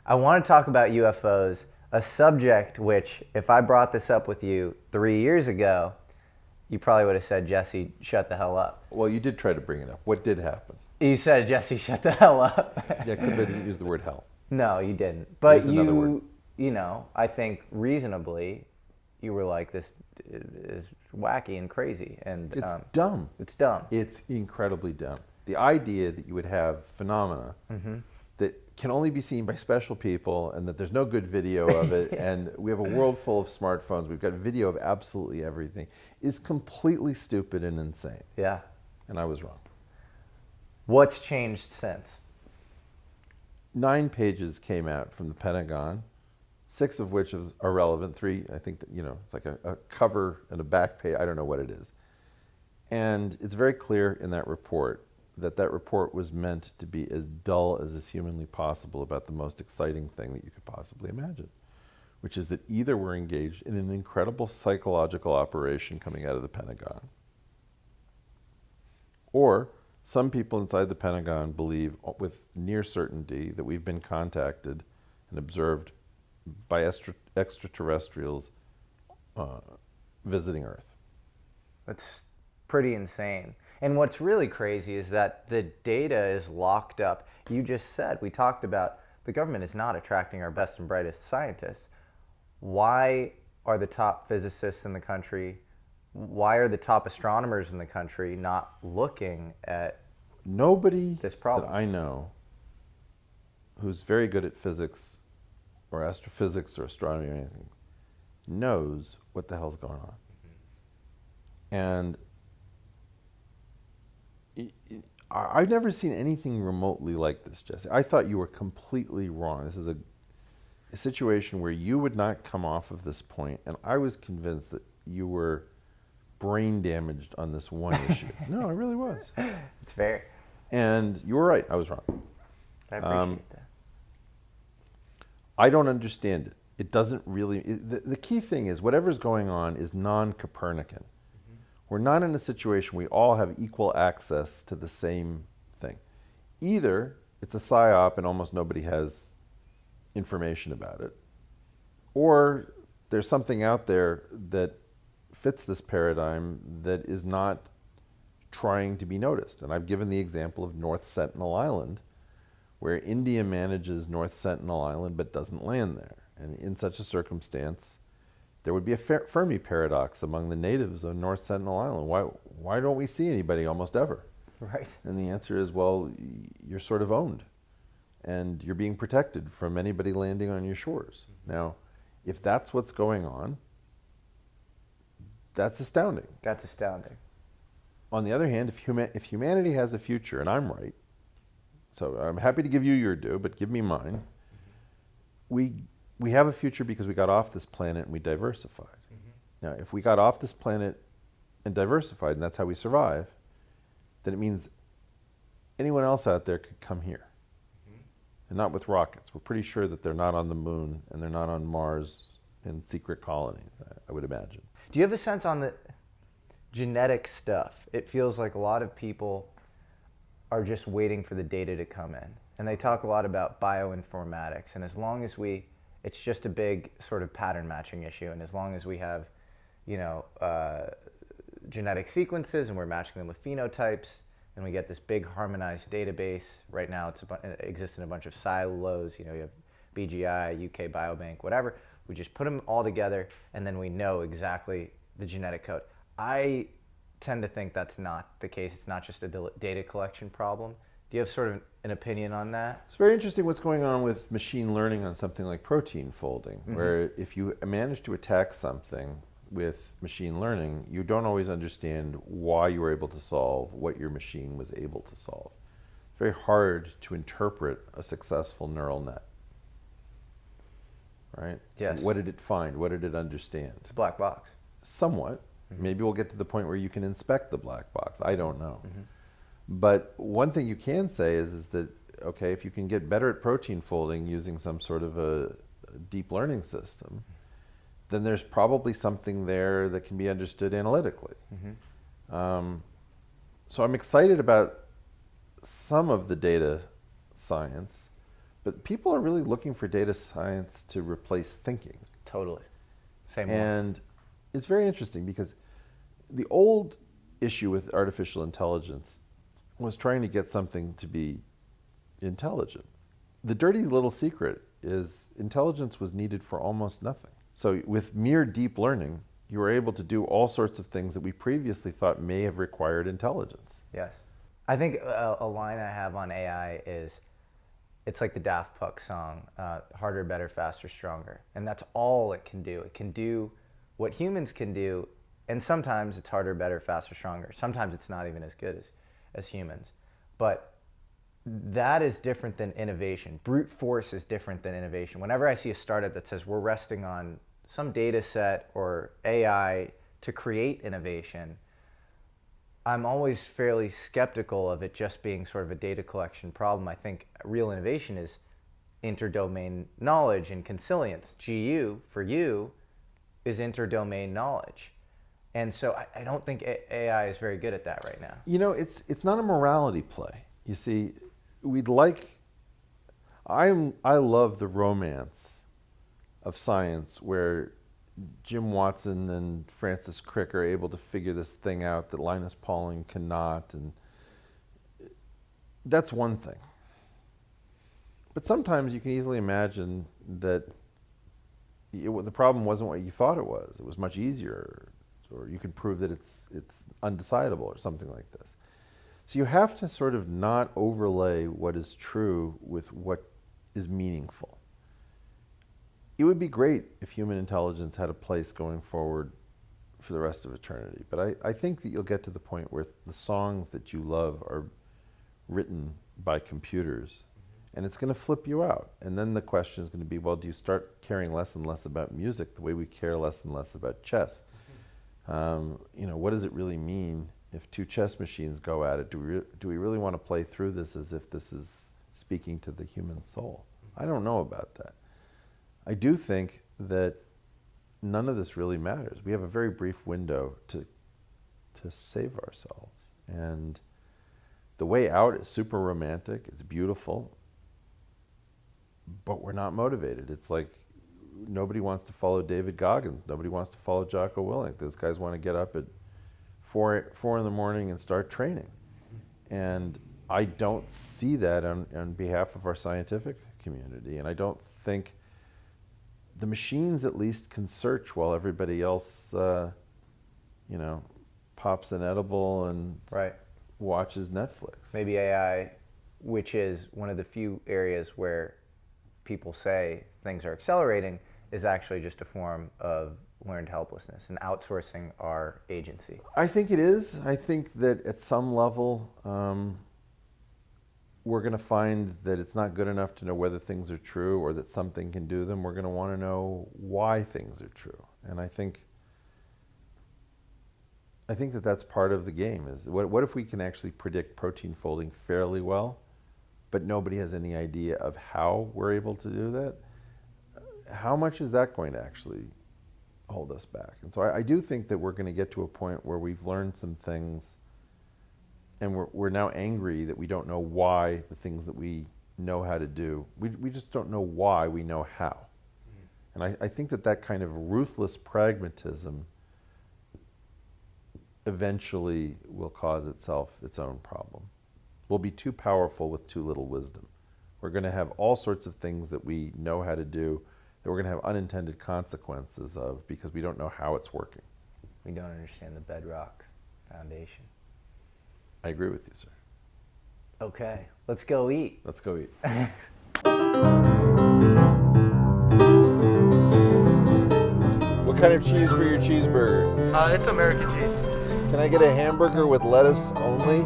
I want to talk about UFOs, a subject which, if I brought this up with you 3 years ago, you probably would have said, Jesse, shut the hell up. Well, you did try to bring it up. What did happen? You said, Jesse, shut the hell up. Yeah, except I didn't use the word hell. No, you didn't. But Used another word. you know, I think reasonably, you were like, this is wacky and crazy. And It's dumb. It's dumb. It's incredibly dumb. The idea that you would have phenomena that can only be seen by special people and that there's no good video of it, and we have a world full of smartphones, we've got video of absolutely everything, is completely stupid and insane. Yeah. And I was wrong. What's changed since? 9 pages came out from the Pentagon, 6 of which are relevant. 3, I think, that, it's like a cover and a back page. I don't know what it is. And it's very clear in that report that report was meant to be as dull as is humanly possible about the most exciting thing that you could possibly imagine, which is that either we're engaged in an incredible psychological operation coming out of the Pentagon, or some people inside the Pentagon believe with near certainty that we've been contacted and observed by extraterrestrials visiting Earth. That's pretty insane. And what's really crazy is that the data is locked up. You just said, we talked about the government is not attracting our best and brightest scientists. Why are the top physicists in the country, why are the top astronomers in the country not looking at Nobody this problem that I know who's very good at physics or astrophysics or astronomy or anything knows what the hell's going on. And I've never seen anything remotely like this, Jesse. I thought you were completely wrong. This is a situation where you would not come off of this point, and I was convinced that you were brain damaged on this one issue. No, I really was. It's fair. And you were right. I was wrong. I appreciate that. I don't understand it. It doesn't really... The key thing is whatever's going on is non-Copernican. We're not in a situation we all have equal access to the same thing. Either it's a psyop and almost nobody has information about it, or there's something out there that fits this paradigm that is not trying to be noticed. And I've given the example of North Sentinel Island, where India manages North Sentinel Island but doesn't land there. And in such a circumstance, there would be a Fermi paradox among the natives of North Sentinel Island. Why don't we see anybody almost ever? Right. And the answer is, well, you're sort of owned, and you're being protected from anybody landing on your shores. Now, if that's what's going on, that's astounding. That's astounding. On the other hand, if humanity has a future, and I'm right, so I'm happy to give you your due, but give me mine, we have a future because we got off this planet and we diversified. Now, if we got off this planet and diversified, and that's how we survive, then it means anyone else out there could come here. And not with rockets. We're pretty sure that they're not on the moon and they're not on Mars in secret colonies, I would imagine. Do you have a sense on the genetic stuff? It feels like a lot of people are just waiting for the data to come in. And they talk a lot about bioinformatics. And as long as it's just a big sort of pattern matching issue. And as long as we have, genetic sequences and we're matching them with phenotypes, and we get this big harmonized database. Right now it exists in a bunch of silos. You have BGI, UK Biobank, whatever. We just put them all together and then we know exactly the genetic code. I tend to think that's not the case. It's not just a data collection problem. Do you have sort of an opinion on that? It's very interesting what's going on with machine learning on something like protein folding, where if you manage to attack something with machine learning, you don't always understand why you were able to solve what your machine was able to solve. It's very hard to interpret a successful neural net, right? Yes. What did it find? What did it understand? It's a black box. Somewhat. Maybe we'll get to the point where you can inspect the black box. I don't know. But one thing you can say is that, okay, if you can get better at protein folding using some sort of a deep learning system, then there's probably something there that can be understood analytically. So I'm excited about some of the data science, But people are really looking for data science to replace thinking. Totally. Same. And it's very interesting because the old issue with artificial intelligence was trying to get something to be intelligent. The dirty little secret is intelligence was needed for almost nothing. So with mere deep learning, you were able to do all sorts of things that we previously thought may have required intelligence. Yes. I think a line I have on AI is, it's like the Daft Punk song, harder, better, faster, stronger. And that's all it can do. It can do what humans can do, and sometimes it's harder, better, faster, stronger. Sometimes it's not even as good as humans. But that is different than innovation. Brute force is different than innovation. Whenever I see a startup that says we're resting on some data set or AI to create innovation, I'm always fairly skeptical of it just being sort of a data collection problem. I think real innovation is interdomain knowledge and consilience. GU, for you, is interdomain knowledge. And so I don't think AI is very good at that right now. You know, it's not a morality play. You see, I love the romance of science where Jim Watson and Francis Crick are able to figure this thing out that Linus Pauling cannot, and that's one thing. But sometimes you can easily imagine that the problem wasn't what you thought it was. It was much easier, or you could prove that it's undecidable or something like this. So you have to sort of not overlay what is true with what is meaningful. It would be great if human intelligence had a place going forward for the rest of eternity. But I think that you'll get to the point where the songs that you love are written by computers, and it's going to flip you out. And then the question is going to be, well, do you start caring less and less about music the way we care less and less about chess? What does it really mean if two chess machines go at it? Do we really want to play through this as if this is speaking to the human soul? I don't know about that. I do think that none of this really matters. We have a very brief window to save ourselves. And the way out is super romantic, it's beautiful, but we're not motivated. It's like nobody wants to follow David Goggins. Nobody wants to follow Jocko Willink. Those guys want to get up at 4 in the morning and start training. And I don't see that on behalf of our scientific community. And I don't think the machines at least can search while everybody else, pops an edible and watches Netflix. Maybe AI, which is one of the few areas where people say things are accelerating, is actually just a form of learned helplessness and outsourcing our agency. I think it is. I think that at some level, we're going to find that it's not good enough to know whether things are true or that something can do them. We're going to want to know why things are true. And I think that that's part of the game. Is what if we can actually predict protein folding fairly well, but nobody has any idea of how we're able to do that? How much is that going to actually hold us back? And so I do think that we're going to get to a point where we've learned some things, and we're now angry that we don't know why the things that we know how to do, we just don't know why we know how. And I think that kind of ruthless pragmatism eventually will cause itself its own problem. We'll be too powerful with too little wisdom. We're going to have all sorts of things that we know how to do that we're going to have unintended consequences of because we don't know how it's working. We don't understand the bedrock foundation. I agree with you, sir. Okay, let's go eat. Let's go eat. What kind of cheese for your cheeseburger? It's American cheese. Can I get a hamburger with lettuce only?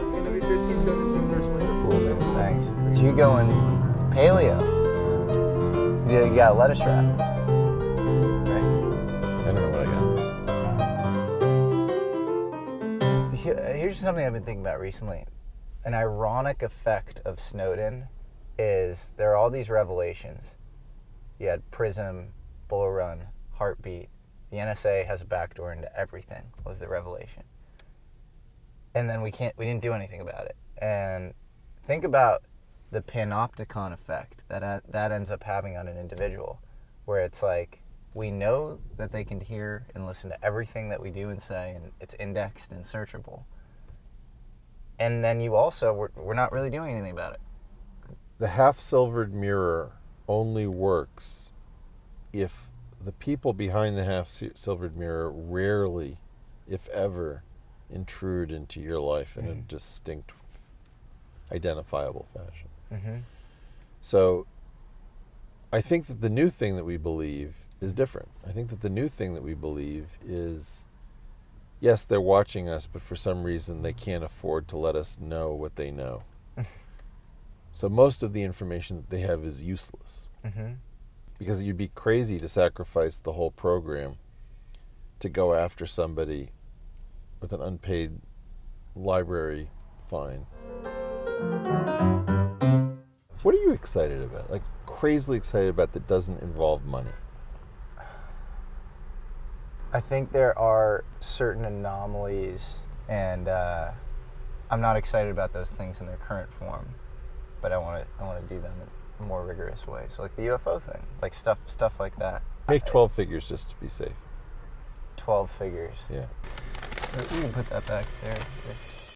It's going to be 1517 first window. Cool, man. Thanks. So you going paleo? You got a lettuce wrap, right? I don't know what I got. Here's something I've been thinking about recently. An ironic effect of Snowden is there are all these revelations. You had Prism, Bull Run, Heartbeat. The NSA has a backdoor into everything, was the revelation. And then we didn't do anything about it. And Think about the panopticon effect that ends up having on an individual, where it's like we know that they can hear and listen to everything that we do and say, and it's indexed and searchable. And then you also, we're not really doing anything about it. The half-silvered mirror only works if the people behind the half-silvered mirror rarely, if ever, intrude into your life in a distinct, identifiable fashion. Mm-hmm. So I think that the new thing that we believe is different. I think that the new thing that we believe is, yes, they're watching us, but for some reason they can't afford to let us know what they know. So most of the information that they have is useless. Mm-hmm. Because you'd be crazy to sacrifice the whole program to go after somebody with an unpaid library fine. What are you excited about? Like crazily excited about that doesn't involve money? I think there are certain anomalies, and I'm not excited about those things in their current form, but I want to do them in a more rigorous way. So like the UFO thing, like stuff like that. Make 12 figures just to be safe. 12 figures. Yeah. We can put that back there.